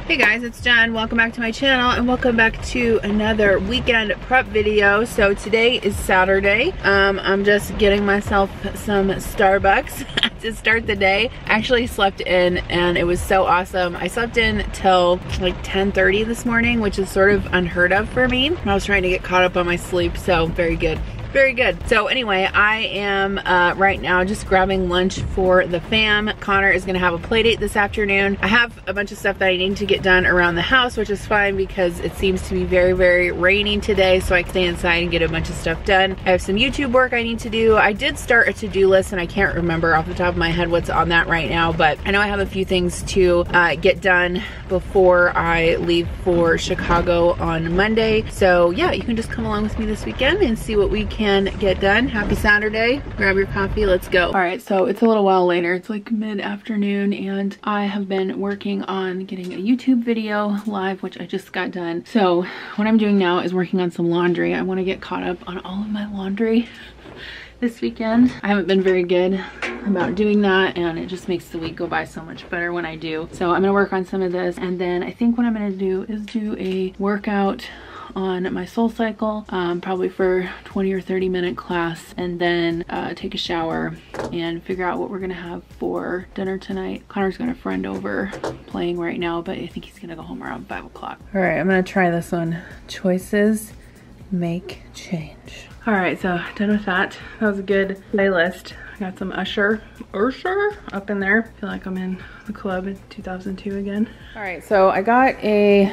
Hey guys, it's Jen. Welcome back to my channel and welcome back to another weekend prep video. So today is Saturday. I'm just getting myself some Starbucks to start the day. I actually slept in and it was so awesome. I slept in till like 10:30 this morning, which is sort of unheard of for me. I was trying to get caught up on my sleep, so very good. Very good. So anyway, I am right now just grabbing lunch for the fam. Connor is gonna have a play date this afternoon. I have a bunch of stuff that I need to get done around the house, which is fine because it seems to be very, very raining today, so I can stay inside and get a bunch of stuff done. I have some YouTube work I need to do. I did start a to-do list and I can't remember off the top of my head what's on that right now, but I know I have a few things to get done before I leave for Chicago on Monday. So yeah, you can just come along with me this weekend and see what we can get done. Happy Saturday. Grab your coffee, let's go. All right, so it's a little while later. It's like mid-afternoon and I have been working on getting a YouTube video live, which I just got done. So what I'm doing now is working on some laundry. I want to get caught up on all of my laundry this weekend. I haven't been very good about doing that and it just makes the week go by so much better when I do. So I'm gonna work on some of this and then I think what I'm gonna do is do a workout on my Soul Cycle, probably for 20 or 30 minute class, and then take a shower and figure out what we're gonna have for dinner tonight. Connor's got a friend over playing right now, but I think he's gonna go home around 5 o'clock. All right, I'm gonna try this one. Choices make change. All right, so done with that. That was a good playlist. I got some Usher up in there. I feel like I'm in the club in 2002 again. All right, so I got a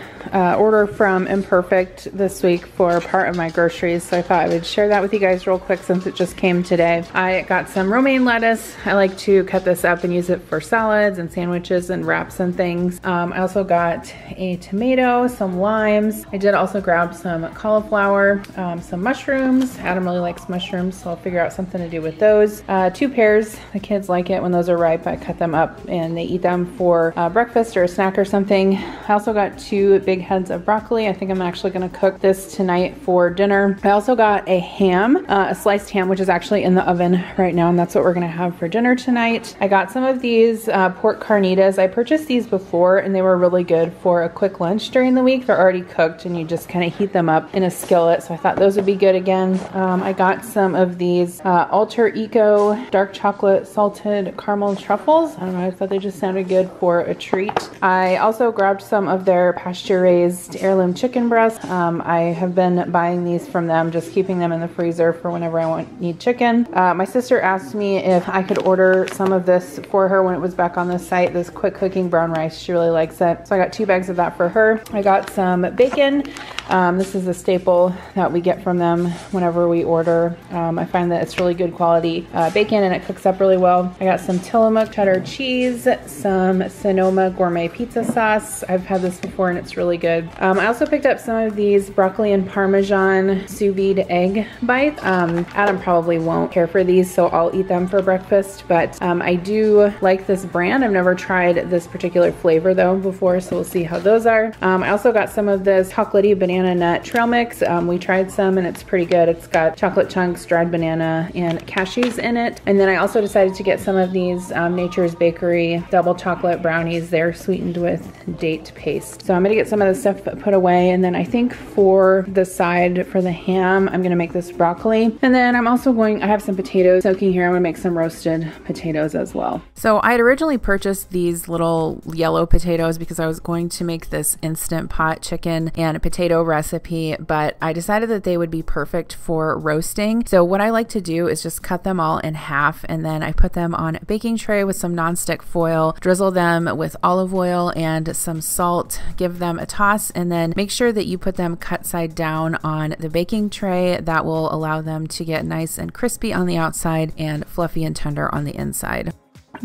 order from Imperfect this week for part of my groceries, so I thought I would share that with you guys real quick since it just came today. I got some romaine lettuce. I like to cut this up and use it for salads and sandwiches and wraps and things. I also got a tomato, some limes. I did also grab some cauliflower, some mushrooms. Adam really likes mushrooms, so I'll figure out something to do with those. 2 pears. The kids like it when those are ripe. I cut them up and they eat them for breakfast or a snack or something. I also got 2 big heads of broccoli. I think I'm actually going to cook this tonight for dinner. I also got a ham, a sliced ham, which is actually in the oven right now, and that's what we're going to have for dinner tonight. I got some of these pork carnitas. I purchased these before and they were really good for a quick lunch during the week. They're already cooked and you just kind of heat them up in a skillet, so I thought those would be good again. I got some of these Alter Eco dark chocolate salted caramel truffles. I don't know, I thought they just sounded good for a treat. I also grabbed some of their pasture raised heirloom chicken breasts. I have been buying these from them, just keeping them in the freezer for whenever I need chicken. My sister asked me if I could order some of this for her when it was back on the site, this quick cooking brown rice. She really likes it. So I got 2 bags of that for her. I got some bacon. This is a staple that we get from them whenever we order. I find that it's really good quality bacon and it cooks up really well. I got some Tillamook cheddar cheese, some Sonoma gourmet pizza sauce. I've had this before and it's really good. I also picked up some of these broccoli and parmesan sous vide egg bites. Adam probably won't care for these, so I'll eat them for breakfast, but I do like this brand. I've never tried this particular flavor though before, so we'll see how those are. I also got some of this Chocolatey banana nut trail mix. We tried some and it's pretty good. It's got chocolate chunks, dried banana, and cashews in it. And then I also decided to get some of these Nature's Bakery double chocolate brownies. They're sweetened with date paste. So I'm gonna get some of this stuff put away, and then I think for the side for the ham, I'm gonna make this broccoli. And then I'm also I have some potatoes soaking here. I'm gonna make some roasted potatoes as well. So I had originally purchased these little yellow potatoes because I was going to make this instant pot chicken and a potato recipe, but I decided that they would be perfect for roasting. So what I like to do is just cut them all in half, and then I put them on a baking tray with some nonstick foil, drizzle them with olive oil and some salt, give them a toss, and then make sure that you put them cut side down on the baking tray. That will allow them to get nice and crispy on the outside and fluffy and tender on the inside.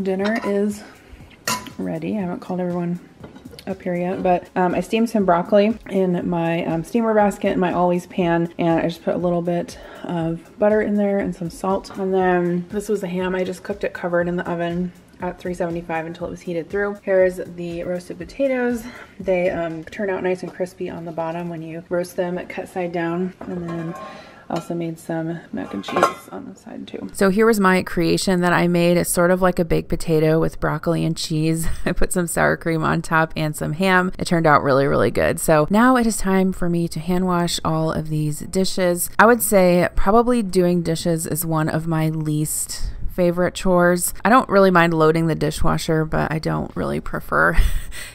Dinner is ready. I haven't called everyone up here yet, but I steamed some broccoli in my steamer basket in my always pan, and I just put a little bit of butter in there and some salt. And then this was the ham. I just cooked it covered in the oven at 375 until it was heated through. Here's the roasted potatoes. They turn out nice and crispy on the bottom when you roast them cut side down. And then Also made some mac and cheese on the side too. So here was my creation that I made. It's sort of like a baked potato with broccoli and cheese. I put some sour cream on top and some ham. It turned out really, really good. So now it is time for me to hand wash all of these dishes. I would say probably doing dishes is one of my least favorite chores. I don't really mind loading the dishwasher, but I don't really prefer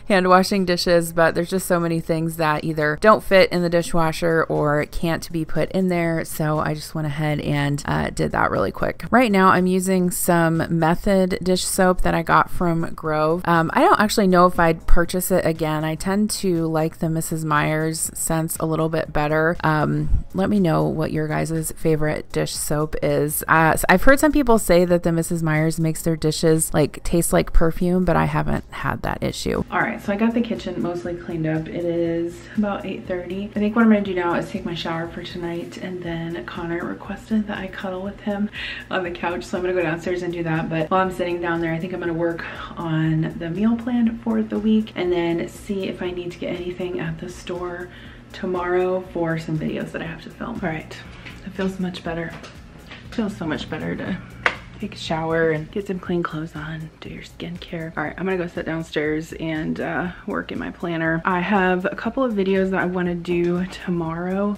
hand washing dishes. But there's just so many things that either don't fit in the dishwasher or can't be put in there. So I just went ahead and did that really quick. Right now I'm using some Method dish soap that I got from Grove. I don't actually know if I'd purchase it again. I tend to like the Mrs. Meyer's scents a little bit better. Let me know what your guys' favorite dish soap is. I've heard some people say that the Mrs. Meyer's makes their dishes like taste like perfume, but I haven't had that issue. All right, so I got the kitchen mostly cleaned up. It is about 8:30. I think what I'm gonna do now is take my shower for tonight, and then Connor requested that I cuddle with him on the couch, so I'm gonna go downstairs and do that. But while I'm sitting down there, I think I'm gonna work on the meal plan for the week and then see if I need to get anything at the store tomorrow for some videos that I have to film. All right, it feels much better. It feels so much better to take a shower and get some clean clothes on, do your skincare. All right, I'm gonna go sit downstairs and work in my planner. I have a couple of videos that I wanna do tomorrow.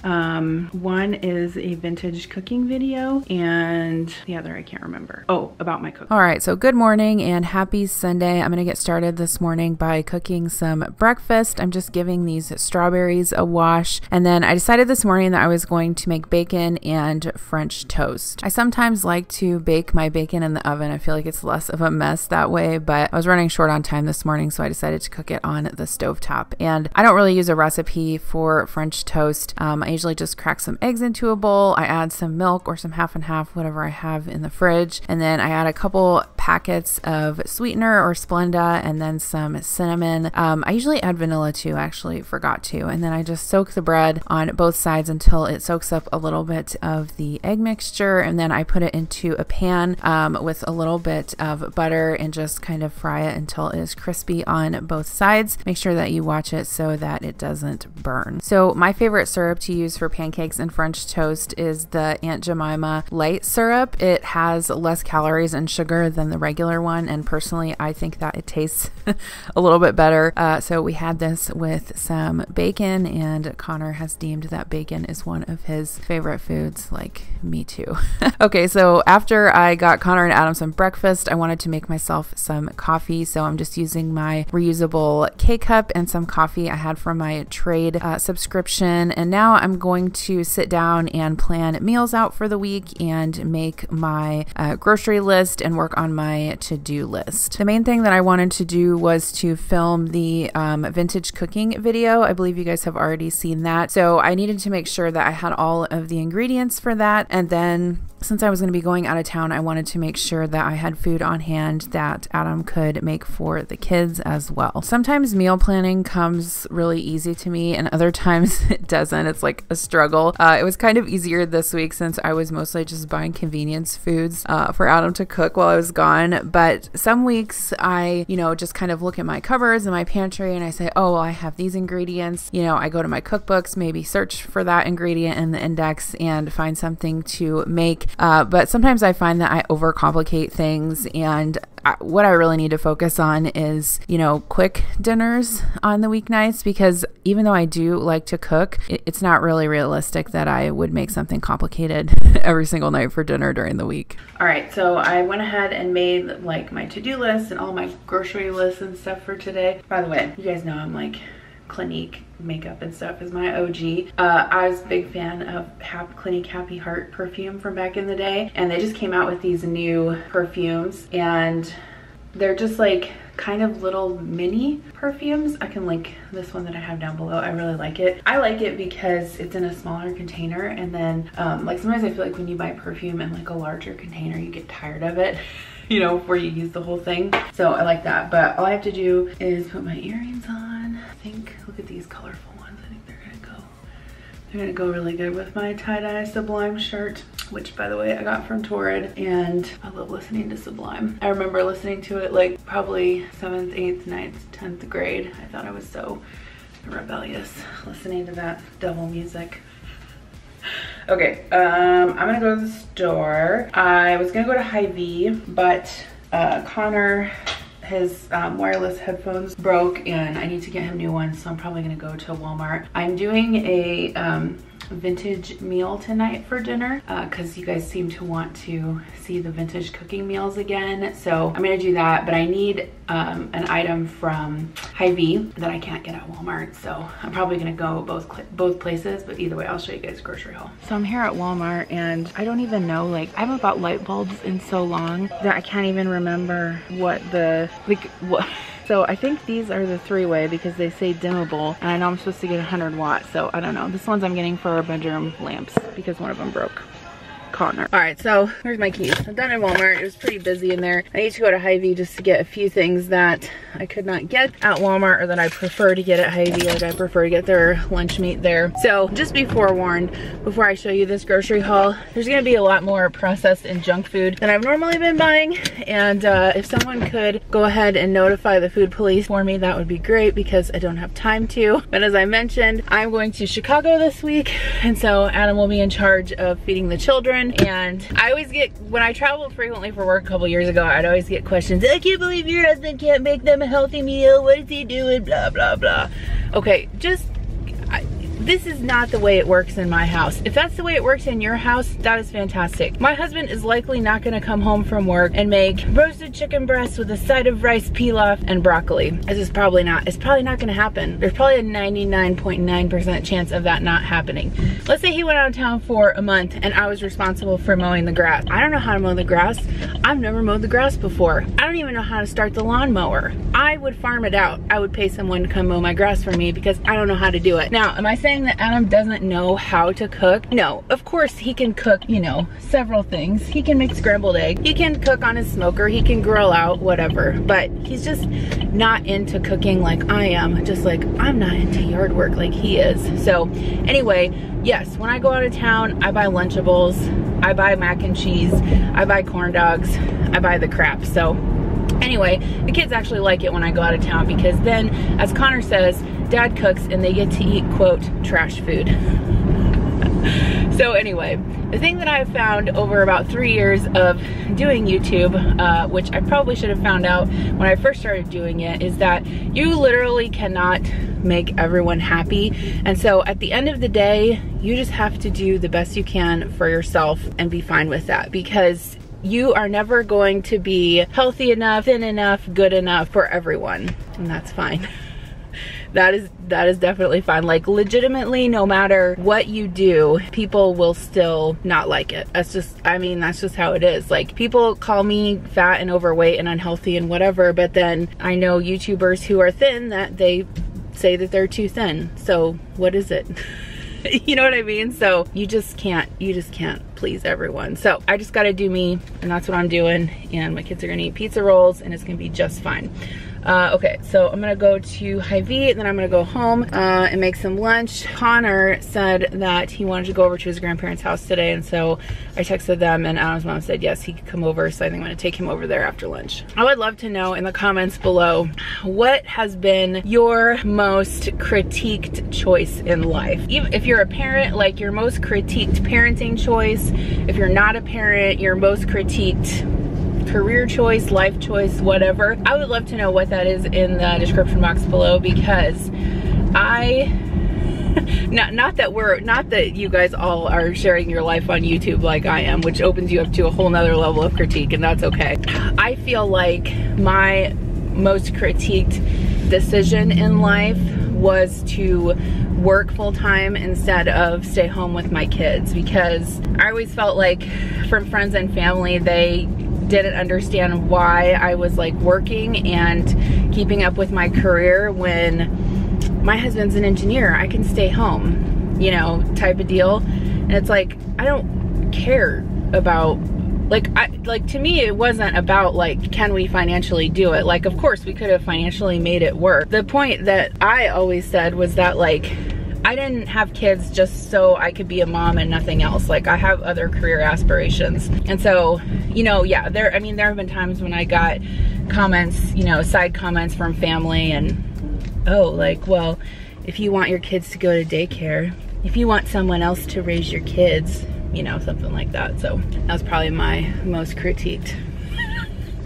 One is a vintage cooking video and the other I can't remember. Oh, about my cooking. All right, so good morning and happy Sunday. I'm gonna get started this morning by cooking some breakfast. I'm just giving these strawberries a wash. And then I decided this morning that I was going to make bacon and French toast. I sometimes like to bake my bacon in the oven. I feel like it's less of a mess that way, but I was running short on time this morning, so I decided to cook it on the stovetop. And I don't really use a recipe for French toast. I usually just crack some eggs into a bowl. I add some milk or some half and half, whatever I have in the fridge. And then I add a couple packets of sweetener or Splenda and then some cinnamon. I usually add vanilla too, actually forgot to. And then I just soak the bread on both sides until it soaks up a little bit of the egg mixture. And then I put it into a pan with a little bit of butter and just kind of fry it until it is crispy on both sides. Make sure that you watch it so that it doesn't burn. So my favorite syrup to use for pancakes and French toast is the Aunt Jemima light syrup. It has less calories and sugar than the regular one, and personally I think that it tastes a little bit better. So we had this with some bacon, and Connor has deemed that bacon is one of his favorite foods, like me too. Okay, so after I got Connor and Adam some breakfast, I wanted to make myself some coffee, so I'm just using my reusable K-cup and some coffee I had from my trade subscription. And now I'm going to sit down and plan meals out for the week and make my grocery list and work on my to-do list. The main thing that I wanted to do was to film the vintage cooking video. I believe you guys have already seen that. So I needed to make sure that I had all of the ingredients for that. And then since I was going to be going out of town, I wanted to make sure that I had food on hand that Adam could make for the kids as well. Sometimes meal planning comes really easy to me and other times it doesn't. It's like a struggle. It was kind of easier this week since I was mostly just buying convenience foods for Adam to cook while I was gone. But some weeks I, just kind of look at my cupboards and my pantry and I say, oh, well, I have these ingredients. I go to my cookbooks, maybe search for that ingredient in the index and find something to make. But sometimes I find that I overcomplicate things, and what I really need to focus on is, quick dinners on the weeknights, because even though I do like to cook, it's not really realistic that I would make something complicated every single night for dinner during the week. All right, so I went ahead and made like my to-do list and all my grocery lists and stuff for today. By the way, you guys know I'm like Clinique makeup and stuff is my OG. I was a big fan of Clinique Happy Heart perfume from back in the day, and they just came out with these new perfumes, and they're just like kind of little mini perfumes. I can link this one that I have down below. I really like it. I like it because it's in a smaller container, and then like sometimes I feel like when you buy perfume in like a larger container, you get tired of it, before you use the whole thing. So I like that. But all I have to do is put my earrings on. Look at these colorful ones. I think they're gonna go really good with my tie-dye Sublime shirt, which by the way I got from Torrid, and I love listening to Sublime. I remember listening to it like probably 7th, 8th, 9th, 10th grade. I thought I was so rebellious listening to that devil music. Okay, I'm gonna go to the store. I was gonna go to Hy-Vee, but Connor, his wireless headphones broke and I need to get him new ones, so I'm probably gonna go to Walmart. I'm doing a vintage meal tonight for dinner because you guys seem to want to see the vintage cooking meals again, so I'm gonna do that. But I need an item from Hy-Vee that I can't get at Walmart, so I'm probably gonna go both places, but either way I'll show you guys grocery haul. So I'm here at Walmart and I don't even know, like, I haven't bought light bulbs in so long that I can't even remember what the what. So I think these are the 3-way because they say dimmable, and I know I'm supposed to get 100 watts, so I don't know. This one's I'm getting for our bedroom lamps because one of them broke. Connor. All right, so here's my keys. I'm done in Walmart. It was pretty busy in there. I need to go to Hy-Vee just to get a few things that I could not get at Walmart or that I prefer to get at Hy-Vee. Like, I prefer to get their lunch meat there. So just be forewarned before I show you this grocery haul, there's gonna be a lot more processed and junk food than I've normally been buying. And if someone could go ahead and notify the food police for me, that would be great because I don't have time to. But as I mentioned, I'm going to Chicago this week, and so Adam will be in charge of feeding the children. And I always get, when I traveled frequently for work a couple years ago, I'd always get questions, I can't believe your husband can't make them a healthy meal, what is he doing, blah blah blah. Okay, just this is not the way it works in my house. If that's the way it works in your house, that is fantastic. My husband is likely not gonna come home from work and make roasted chicken breasts with a side of rice pilaf and broccoli. It's probably not gonna happen. There's probably a 99.9% chance of that not happening. Let's say he went out of town for a month and I was responsible for mowing the grass. I don't know how to mow the grass. I've never mowed the grass before. I don't even know how to start the lawnmower. I would farm it out. I would pay someone to come mow my grass for me because I don't know how to do it. Now, am I saying that Adam doesn't know how to cook? No, of course he can cook, you know, several things. He can make scrambled egg, he can cook on his smoker, he can grill out, whatever, but he's just not into cooking like I am, just like I'm not into yard work like he is. So anyway, yes, when I go out of town, I buy Lunchables, I buy mac and cheese, I buy corn dogs, I buy the crap. So anyway, the kids actually like it when I go out of town because then, as Connor says, Dad cooks and they get to eat, quote, trash food. So anyway, the thing that I've found over about 3 years of doing YouTube, which I probably should have found out when I first started doing it, is that you literally cannot make everyone happy. And so at the end of the day, you just have to do the best you can for yourself and be fine with that, because you are never going to be healthy enough, thin enough, good enough for everyone, and that's fine. That is definitely fine. Like, legitimately, no matter what you do, people will still not like it. That's just, I mean, that's just how it is. Like, people call me fat and overweight and unhealthy and whatever, but then I know YouTubers who are thin that they say that they're too thin. So what is it? You know what I mean? So you just can't please everyone. So I just gotta do me, and that's what I'm doing. And my kids are gonna eat pizza rolls and it's gonna be just fine. Okay, so I'm gonna go to Hy-Vee and then I'm gonna go home and make some lunch. Connor said that he wanted to go over to his grandparents' house today, and so I texted them and Adam's mom said yes, he could come over, so I think I'm gonna take him over there after lunch. I would love to know in the comments below, what has been your most critiqued choice in life? Even if you're a parent, like your most critiqued parenting choice. If you're not a parent, your most critiqued career choice, life choice, whatever. I would love to know what that is in the description box below, because not that you guys all are sharing your life on YouTube like I am, which opens you up to a whole nother level of critique, and that's okay. I feel like my most critiqued decision in life was to work full-time instead of stay home with my kids, because I always felt like from friends and family, they didn't understand why I was like working and keeping up with my career when my husband's an engineer. I can stay home, you know, type of deal. And it's like, I don't care about, like to me, it wasn't about like, can we financially do it? Like, of course we could have financially made it work. The point that I always said was that, like, I didn't have kids just so I could be a mom and nothing else. Like, I have other career aspirations. And so, you know, yeah, there have been times when I got comments, you know, side comments from family and, oh, like, well, if you want your kids to go to daycare, if you want someone else to raise your kids, you know, something like that. So that was probably my most critiqued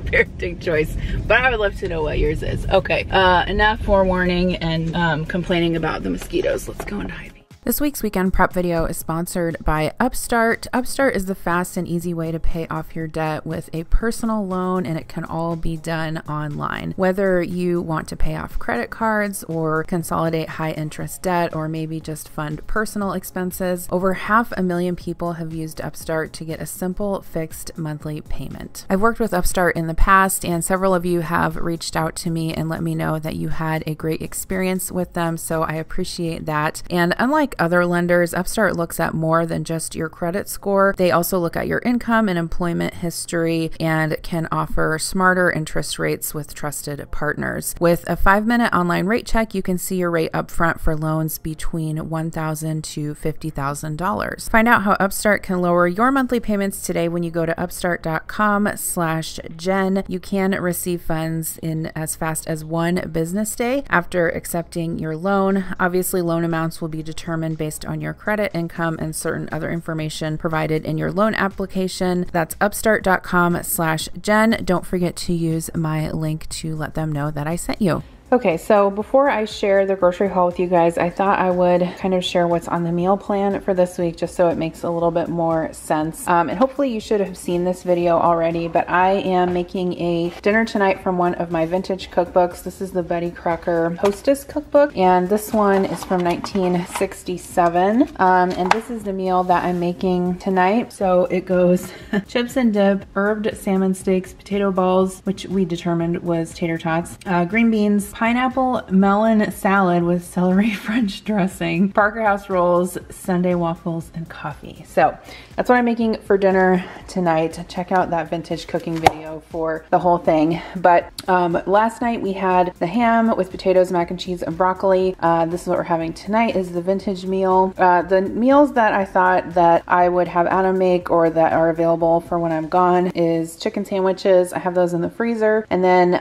parenting choice, but I would love to know what yours is. Okay, enough forewarning and complaining about the mosquitoes. Let's go into Hy-Vee. This week's weekend prep video is sponsored by Upstart. Upstart is the fast and easy way to pay off your debt with a personal loan, and it can all be done online. Whether you want to pay off credit cards or consolidate high interest debt, or maybe just fund personal expenses, over 500,000 people have used Upstart to get a simple fixed monthly payment. I've worked with Upstart in the past, and several of you have reached out to me and let me know that you had a great experience with them, so I appreciate that. And unlike other lenders, Upstart looks at more than just your credit score. They also look at your income and employment history and can offer smarter interest rates with trusted partners. With a 5-minute online rate check, you can see your rate upfront for loans between $1,000 to $50,000. Find out how Upstart can lower your monthly payments today when you go to upstart.com/Jen. You can receive funds in as fast as 1 business day after accepting your loan. Obviously, loan amounts will be determined based on your credit, income, and certain other information provided in your loan application. That's upstart.com/Jen. Don't forget to use my link to let them know that I sent you. Okay, so before I share the grocery haul with you guys, I thought I would kind of share what's on the meal plan for this week, just so it makes a little bit more sense. And hopefully you should have seen this video already, but I am making a dinner tonight from one of my vintage cookbooks. This is the Betty Crocker Hostess cookbook, and this one is from 1967. And this is the meal that I'm making tonight. So it goes chips and dip, herbed salmon steaks, potato balls, which we determined was tater tots, green beans, pineapple melon salad with celery French dressing, Parker House rolls, Sunday waffles, and coffee. So that's what I'm making for dinner tonight. Check out that vintage cooking video for the whole thing. But last night we had the ham with potatoes, mac and cheese, and broccoli. This is what we're having tonight, is the vintage meal. The meals that I thought that I would have Adam make, or that are available for when I'm gone, is chicken sandwiches. I have those in the freezer. And then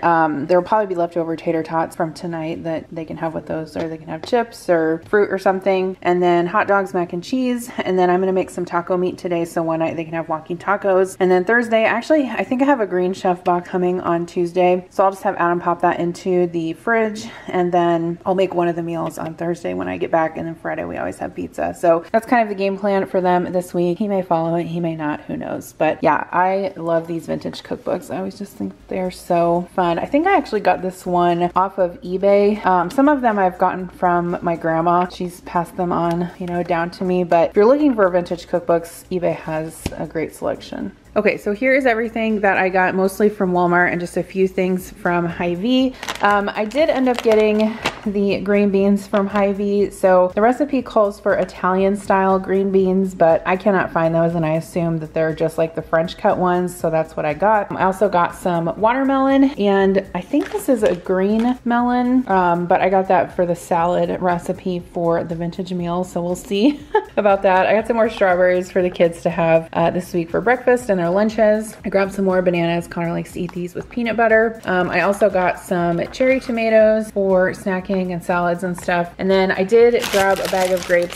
there will probably be leftover tater tots from tonight that they can have with those, or they can have chips or fruit or something. And then hot dogs, mac and cheese. And then I'm going to make some taco meat today, so one night they can have walking tacos. And then Thursday, actually, I think I have a Green Chef box coming on Tuesday, so I'll just have Adam pop that into the fridge, and then I'll make one of the meals on Thursday when I get back. And then Friday we always have pizza. So that's kind of the game plan for them this week. He may follow it, he may not, who knows. But yeah, I love these vintage cookbooks. I always just think they're so fun. I think I actually got this one off of eBay. Some of them I've gotten from my grandma. She's passed them on, you know, down to me. But if you're looking for vintage cookbooks, eBay has a great selection. Okay, so here is everything that I got, mostly from Walmart, and just a few things from Hy-Vee. I did end up getting the green beans from Hy-Vee. So the recipe calls for Italian style green beans, but I cannot find those, and I assume that they're just like the French cut ones, so that's what I got. I also got some watermelon, and I think this is a green melon, but I got that for the salad recipe for the vintage meal, so we'll see about that. I got some more strawberries for the kids to have this week for breakfast and their lunches. I grabbed some more bananas. Connor likes to eat these with peanut butter. I also got some cherry tomatoes for snacking and salads and stuff. And then I did grab a bag of grapes.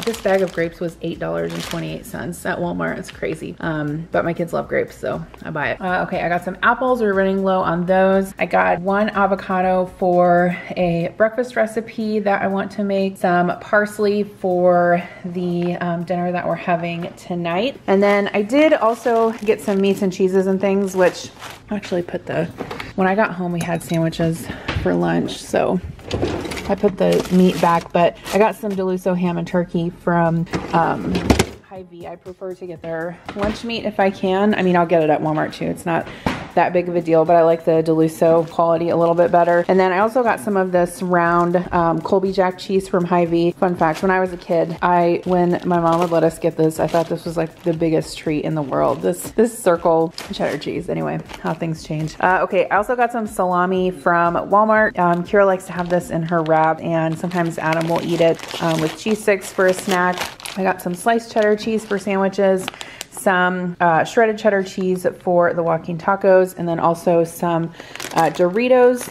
This bag of grapes was $8.28 at Walmart. It's crazy. But my kids love grapes, so I buy it. Okay, I got some apples. We're running low on those. I got 1 avocado for a breakfast recipe that I want to make, some parsley for the dinner that we're having tonight. And then I did also get some meats and cheeses and things, which I actually put when I got home we had sandwiches for lunch, so I put the meat back, but I got some Deluso ham and turkey from Hy-Vee. I prefer to get their lunch meat if I can. I mean, I'll get it at Walmart too. It's not that big of a deal, but I like the Deluso quality a little bit better. And then I also got some of this round Colby Jack cheese from Hy-Vee. Fun fact, when I was a kid, when my mom would let us get this, I thought this was like the biggest treat in the world. This circle cheddar cheese. Anyway, how things change. Okay, I also got some salami from Walmart. Kira likes to have this in her wrap, and sometimes Adam will eat it with cheese sticks for a snack. I got some sliced cheddar cheese for sandwiches, some shredded cheddar cheese for the walking tacos, and then also some Doritos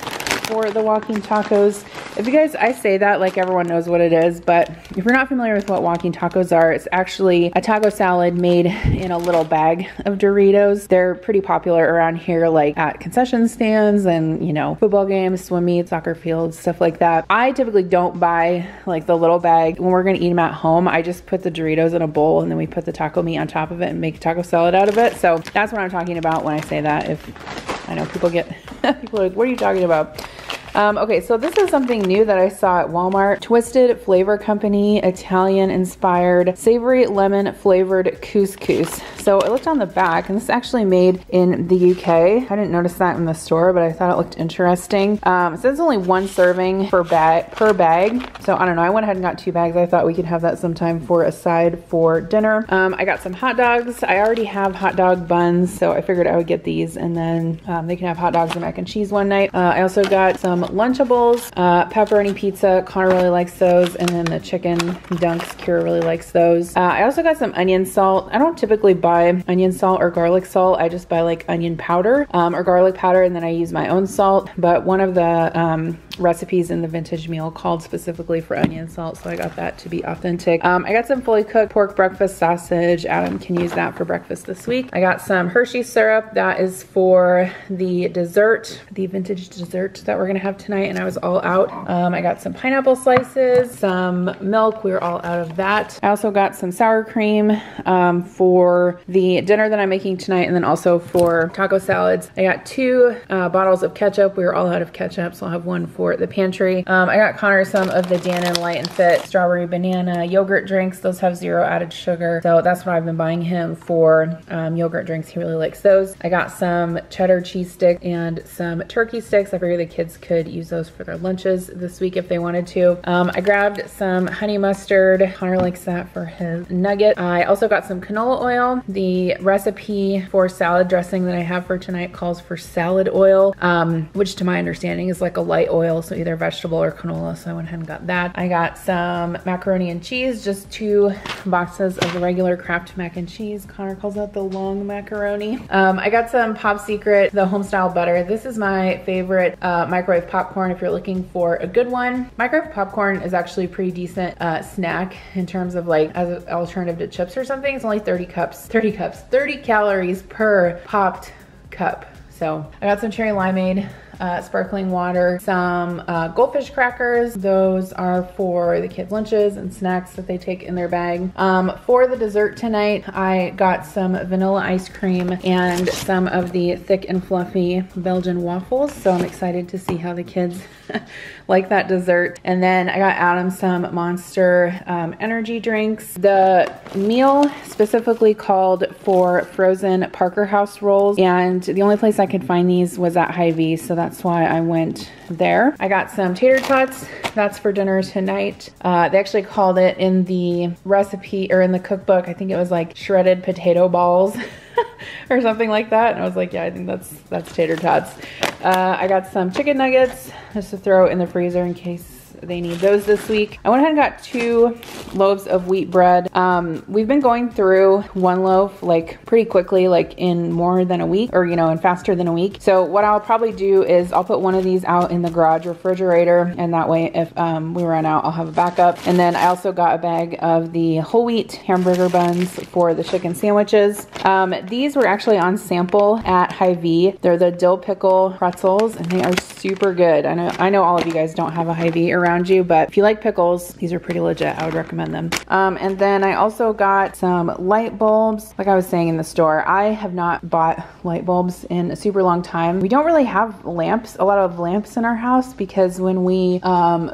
for the walking tacos. If you guys, I say that like everyone knows what it is, but if you're not familiar with what walking tacos are, it's actually a taco salad made in a little bag of Doritos. They're pretty popular around here, like at concession stands and, you know, football games, swim meets, soccer fields, stuff like that. I typically don't buy like the little bag. When we're gonna eat them at home, I just put the Doritos in a bowl and then we put the taco meat on top of it and make a taco salad out of it. So that's what I'm talking about when I say that. If I know people get, people are like, what are you talking about? Okay, so this is something new that I saw at Walmart. Twisted Flavor Company, Italian inspired, savory lemon flavored couscous. So I looked on the back and this is actually made in the UK. I didn't notice that in the store, but I thought it looked interesting. It says only 1 serving per bag. So I don't know, I went ahead and got 2 bags. I thought we could have that sometime for a side for dinner. I got some hot dogs. I already have hot dog buns, so I figured I would get these and then they can have hot dogs and mac and cheese one night. I also got some Lunchables, pepperoni pizza. Connor really likes those, and then the chicken dunks. Kira really likes those. I also got some onion salt. I don't typically buy onion salt or garlic salt. I just buy like onion powder or garlic powder, and then I use my own salt. But one of the recipes in the vintage meal called specifically for onion salt, so I got that to be authentic. I got some fully cooked pork breakfast sausage. Adam can use that for breakfast this week. I got some Hershey syrup. That is for the dessert, the vintage dessert that we're gonna have tonight, and I was all out. I got some pineapple slices, some milk. We were all out of that. I also got some sour cream for the dinner that I'm making tonight, and then also for taco salads. I got 2 bottles of ketchup. We were all out of ketchup, so I'll have one for the pantry. I got Connor some of the Dannon Light and Fit strawberry banana yogurt drinks. Those have 0 added sugar, so that's what I've been buying him for yogurt drinks. He really likes those. I got some cheddar cheese stick and some turkey sticks. I figured the kids could use those for their lunches this week if they wanted to. I grabbed some honey mustard. Connor likes that for his nugget. I also got some canola oil. The recipe for salad dressing that I have for tonight calls for salad oil, which to my understanding is like a light oil, so either vegetable or canola, so I went ahead and got that. I got some macaroni and cheese, just 2 boxes of the regular Kraft mac and cheese. Connor calls that the long macaroni. I got some Pop Secret, the homestyle butter. This is my favorite microwave popcorn if you're looking for a good one. Microwave popcorn is actually a pretty decent snack in terms of like as an alternative to chips or something. It's only 30 calories per popped cup. So I got some cherry limeade, sparkling water, some goldfish crackers. Those are for the kids' lunches and snacks that they take in their bag. For the dessert tonight, I got some vanilla ice cream and some of the thick and fluffy Belgian waffles. So I'm excited to see how the kids like that dessert. And then I got Adam some Monster energy drinks. The meal specifically called for frozen Parker House rolls, and the only place I could find these was at Hy-Vee, so that's why I went there. I got some tater tots. That's for dinner tonight. They actually called it in the recipe or in the cookbook, I think it was like shredded potato balls or something like that. And I was like, yeah, I think that's tater tots. I got some chicken nuggets just to throw in the freezer in case they need those this week. I went ahead and got 2 loaves of wheat bread. We've been going through 1 loaf like pretty quickly, like in more than a week, or you know, in faster than a week. So what I'll probably do is I'll put one of these out in the garage refrigerator, and that way if we run out, I'll have a backup. And then I also got a bag of the whole wheat hamburger buns for the chicken sandwiches. These were actually on sample at Hy-Vee. They're the dill pickle pretzels, and they are super good. I know all of you guys don't have a Hy-Vee around you, but if you like pickles, these are pretty legit. I would recommend them. And then I also got some light bulbs. Like I was saying in the store, I have not bought light bulbs in a super long time. We don't really have lamps, a lot of lamps in our house, because when we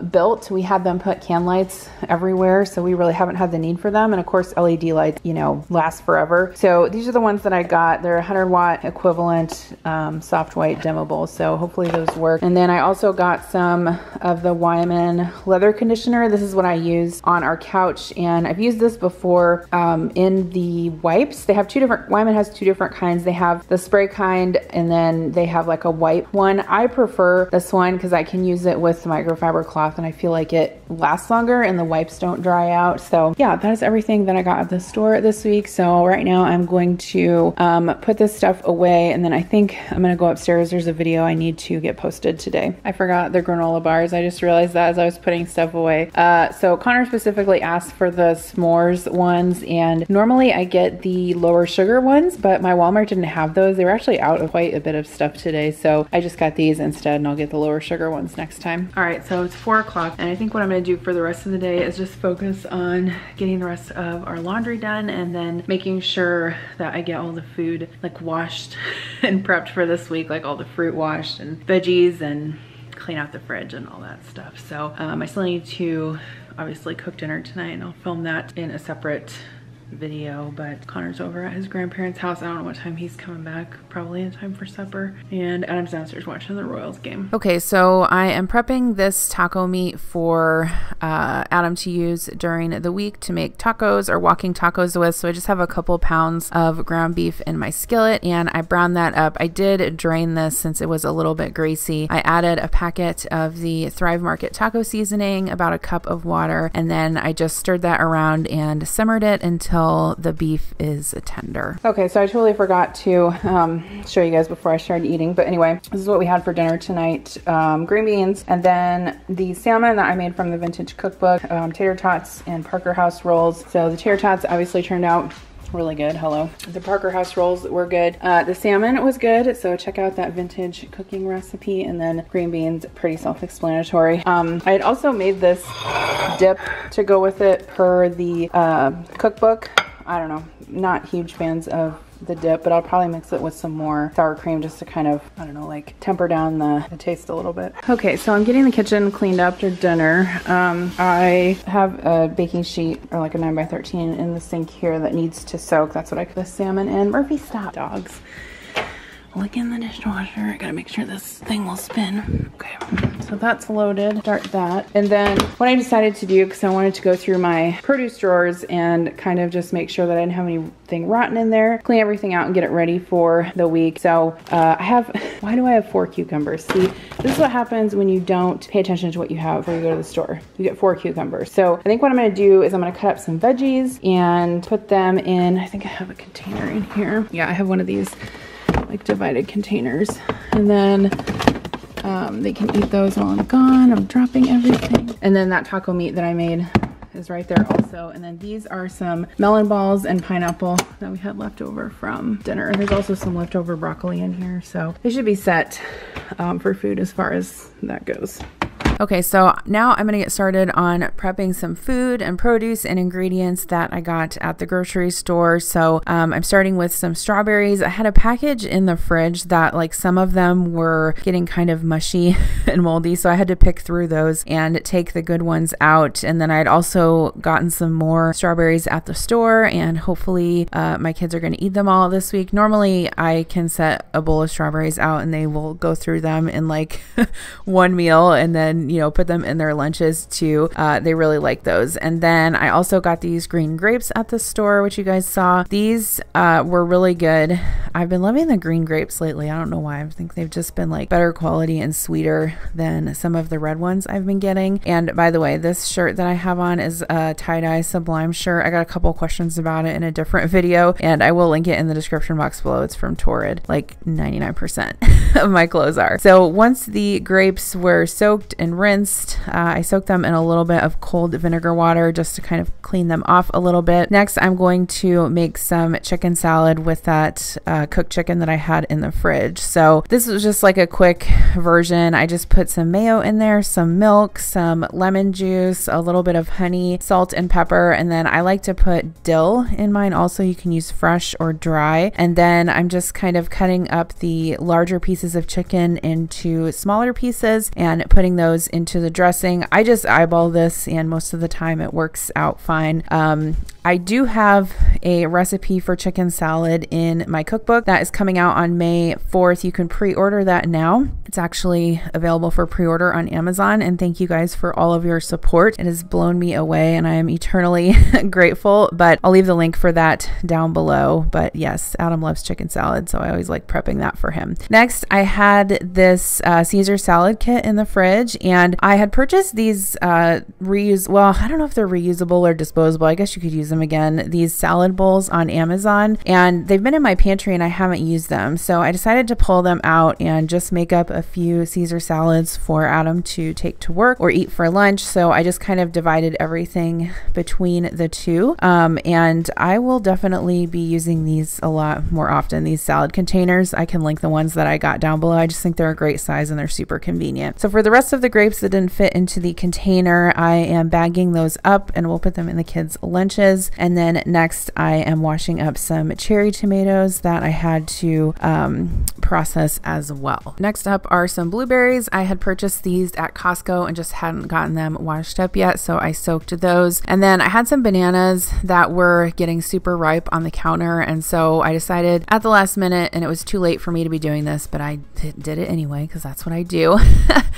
built, we had them put can lights everywhere, so we really haven't had the need for them. And of course, LED lights, you know, last forever. So these are the ones that I got. They're 100 watt equivalent soft white dimmable, so hopefully those work. And then I also got some of the Wyman leather conditioner. This is what I use on our couch, and I've used this before in the wipes. They have 2 different, Wyman has 2 different kinds. They have the spray kind, and then they have like a wipe one. I prefer this one because I can use it with the microfiber cloth, and I feel like it lasts longer and the wipes don't dry out. So yeah, that is everything that I got at the store this week. So right now I'm going to put this stuff away, and then I think I'm gonna go upstairs. There's a video I need to get posted today. I forgot the granola bars. I just realized that as I was putting stuff away. So Connor specifically asked for the s'mores ones, and normally I get the lower sugar ones, but my Walmart didn't have those. They were actually out of quite a bit of stuff today, so I just got these instead, and I'll get the lower sugar ones next time. All right, so it's 4 o'clock, and I think what I'm gonna do for the rest of the day is just focus on getting the rest of our laundry done, and then making sure that I get all the food like washed and prepped for this week, like all the fruit washed and veggies, and clean out the fridge and all that stuff. So I still need to obviously cook dinner tonight, and I'll film that in a separate video. But Connor's over at his grandparents' house. I don't know what time he's coming back, probably in time for supper, and Adam's downstairs watching the Royals game. Okay, so I am prepping this taco meat for Adam to use during the week to make tacos or walking tacos with. So I just have a couple pounds of ground beef in my skillet, and I browned that up. I did drain this since it was a little bit greasy. I added a packet of the Thrive Market taco seasoning, about a cup of water, and then I just stirred that around and simmered it until the beef is tender. Okay, so I totally forgot to show you guys before I started eating, but anyway, this is what we had for dinner tonight. Green beans, and then the salmon that I made from the vintage cookbook, tater tots and Parker House rolls. So the tater tots obviously turned out really good. Hello. The Parker House rolls were good. The salmon was good, so check out that vintage cooking recipe. And then green beans, pretty self-explanatory. I had also made this dip to go with it per the cookbook. I don't know, not huge fans of the dip, but I'll probably mix it with some more sour cream just to kind of, I don't know, like temper down the taste a little bit. Okay, so I'm getting the kitchen cleaned up for dinner. I have a baking sheet, or like a 9x13 in the sink here that needs to soak. That's what I put the salmon in. Murphy, stop. Dogs. Look in the dishwasher. I gotta make sure this thing will spin. Okay, so that's loaded. Start that. And then what I decided to do, because I wanted to go through my produce drawers and kind of just make sure that I didn't have anything rotten in there, clean everything out and get it ready for the week. So why do I have 4 cucumbers? See, this is what happens when you don't pay attention to what you have before you go to the store. You get 4 cucumbers. So I think what I'm gonna do is I'm gonna cut up some veggies and put them in, I think I have a container in here. Yeah, I have one of these like divided containers, and then they can eat those while I'm gone. I'm dropping everything. And then that taco meat that I made is right there also. And then these are some melon balls and pineapple that we had left over from dinner. There's also some leftover broccoli in here, so they should be set for food as far as that goes. Okay, so now I'm gonna get started on prepping some food and produce and ingredients that I got at the grocery store. So I'm starting with some strawberries. I had a package in the fridge that like some of them were getting kind of mushy and moldy, so I had to pick through those and take the good ones out. And then I'd also gotten some more strawberries at the store, and hopefully my kids are gonna eat them all this week. Normally I can set a bowl of strawberries out and they will go through them in like one meal, and then you know, put them in their lunches too. They really like those. And then I also got these green grapes at the store, which you guys saw. These were really good. I've been loving the green grapes lately. I don't know why. I think they've just been like better quality and sweeter than some of the red ones I've been getting. And by the way, this shirt that I have on is a tie-dye Sublime shirt. I got a couple questions about it in a different video, and I will link it in the description box below. It's from Torrid. Like 99% of my clothes are. So once the grapes were soaked and rinsed, I soaked them in a little bit of cold vinegar water just to kind of clean them off a little bit. Next, I'm going to make some chicken salad with that cooked chicken that I had in the fridge. So this was just like a quick version. I just put some mayo in there, some milk, some lemon juice, a little bit of honey, salt and pepper, and then I like to put dill in mine also. You can use fresh or dry. And then I'm just kind of cutting up the larger pieces of chicken into smaller pieces and putting those into the dressing. I just eyeball this, and most of the time it works out fine. I do have a recipe for chicken salad in my cookbook that is coming out on May 4th. You can pre-order that now. It's actually available for pre-order on Amazon, and thank you guys for all of your support. It has blown me away and I am eternally grateful, but I'll leave the link for that down below. But yes, Adam loves chicken salad, so I always like prepping that for him. Next, I had this Caesar salad kit in the fridge, And I had purchased these well, I don't know if they're reusable or disposable. I guess you could use them again. These salad bowls on Amazon, and they've been in my pantry and I haven't used them. So I decided to pull them out and just make up a few Caesar salads for Adam to take to work or eat for lunch. So I just kind of divided everything between the two. And I will definitely be using these a lot more often, these salad containers. I can link the ones that I got down below. I just think they're a great size and they're super convenient. So for the rest of the grapes that didn't fit into the container, I am bagging those up and we'll put them in the kids' lunches. And then next I am washing up some cherry tomatoes that I had to process as well. Next up are some blueberries. I had purchased these at Costco and just hadn't gotten them washed up yet, so I soaked those. And then I had some bananas that were getting super ripe on the counter, and so I decided at the last minute, and it was too late for me to be doing this, but I did it anyway because that's what I do,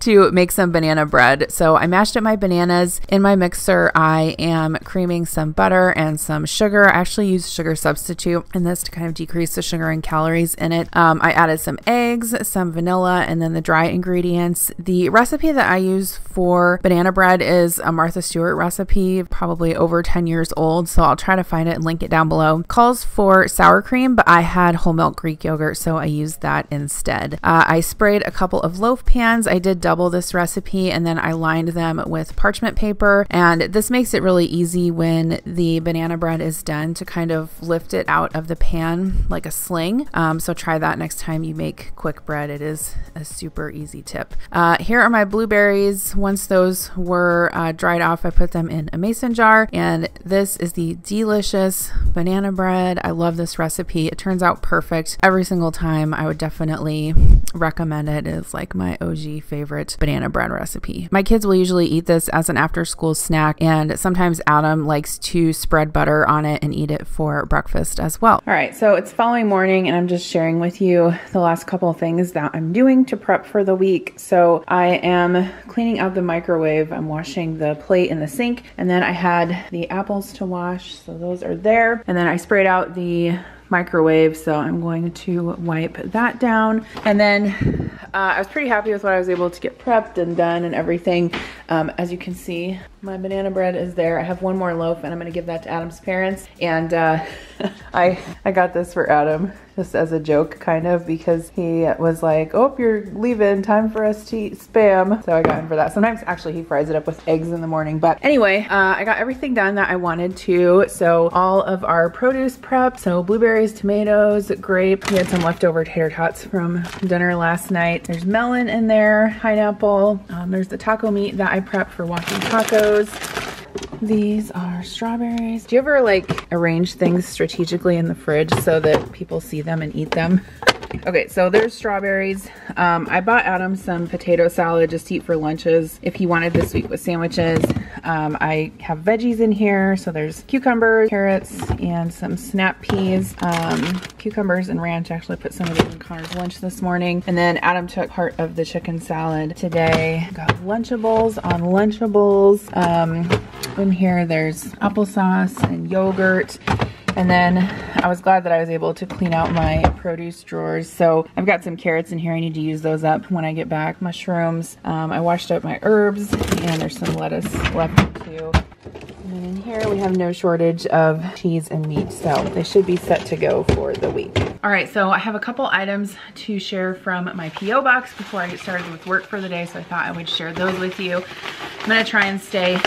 to make some banana bread. So I mashed up my bananas. In my mixer, I am creaming some butter and some sugar. I actually used sugar substitute in this to kind of decrease the sugar and calories in it. I added some eggs, some vanilla, and then the dry ingredients. The recipe that I use for banana bread is a Martha Stewart recipe, probably over 10 years old, so I'll try to find it and link it down below. Calls for sour cream, but I had whole milk Greek yogurt, so I used that instead. I sprayed a couple of loaf pans. I did double this recipe, and then I lined them with parchment paper, and this makes it really easy when the banana bread is done to kind of lift it out of the pan like a sling. So try that next time you make quick bread. It is a super easy tip. Here are my blueberries. Once those were dried off, I put them in a mason jar, and this is the delicious banana bread. I love this recipe. It turns out perfect every single time. I would definitely recommend it. It's like my OG favorite banana bread recipe. My kids will usually eat this as an after school snack, and sometimes Adam likes to spread butter on it and eat it for breakfast as well. All right, so it's following morning and I'm just sharing with you the last couple of things that I'm doing to prep for the week. So I am cleaning out the microwave. I'm washing the plate in the sink, and then I had the apples to wash, so those are there. And then I sprayed out the microwave, so I'm going to wipe that down. And then I was pretty happy with what I was able to get prepped and done and everything. As you can see, my banana bread is there. I have one more loaf and I'm gonna give that to Adam's parents. And I got this for Adam just as a joke, kind of, because he was like, oh, you're leaving, time for us to eat Spam. So I got him for that. Sometimes actually he fries it up with eggs in the morning. But anyway, I got everything done that I wanted to. So all of our produce prep, so blueberries, tomatoes, grape. We had some leftover tater tots from dinner last night. There's melon in there, pineapple. There's the taco meat that I prepped for walking tacos. These are strawberries. Do you ever like arrange things strategically in the fridge so that people see them and eat them? Okay, so there's strawberries. I bought Adam some potato salad just to eat for lunches if he wanted this week with sandwiches. I have veggies in here, so there's cucumbers, carrots, and some snap peas. Cucumbers and ranch. Actually put some of these in Connor's lunch this morning. And then Adam took part of the chicken salad today. Got Lunchables on Lunchables. In here there's applesauce and yogurt. And then I was glad that I was able to clean out my produce drawers. So I've got some carrots in here. I need to use those up when I get back. Mushrooms. I washed up my herbs, and there's some lettuce left too. And then in here we have no shortage of cheese and meat, so they should be set to go for the week. All right, so I have a couple items to share from my P.O. box before I get started with work for the day, so I thought I would share those with you. I'm gonna try and stay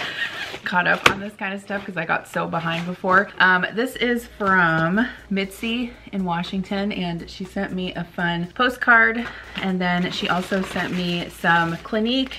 caught up on this kind of stuff because I got so behind before. This is from Mitzi in Washington, and she sent me a fun postcard, and then she also sent me some Clinique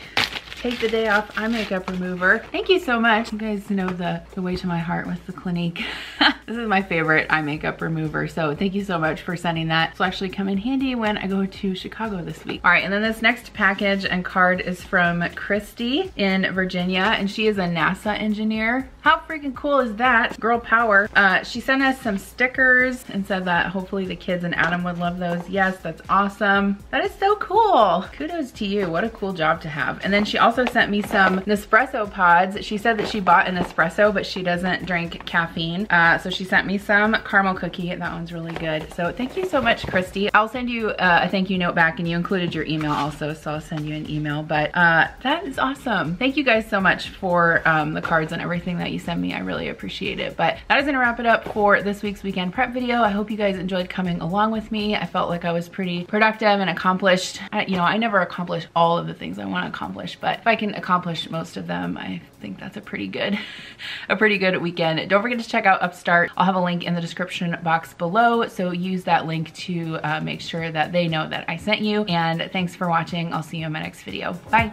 Take the Day Off eye makeup remover. Thank you so much. You guys know the way to my heart with the Clinique. This is my favorite eye makeup remover, so thank you so much for sending that. This will actually come in handy when I go to Chicago this week. All right, and then this next package and card is from Christy in Virginia, and she is a NASA engineer. How freaking cool is that? Girl power. She sent us some stickers and said that hopefully the kids and Adam would love those. Yes, that's awesome. That is so cool. Kudos to you. What a cool job to have. And then she also also sent me some Nespresso pods. She said that she bought an espresso, but she doesn't drink caffeine. So she sent me some caramel cookie. That one's really good. So thank you so much, Christy. I'll send you a thank you note back, and you included your email also, so I'll send you an email. But that is awesome. Thank you guys so much for the cards and everything that you send me. I really appreciate it. But that is gonna wrap it up for this week's weekend prep video. I hope you guys enjoyed coming along with me. I felt like I was pretty productive and accomplished. You know, I never accomplish all of the things I want to accomplish, but if I can accomplish most of them, I think that's a pretty good weekend. Don't forget to check out Upstart. I'll have a link in the description box below, so use that link to make sure that they know that I sent you. And thanks for watching. I'll see you in my next video. Bye.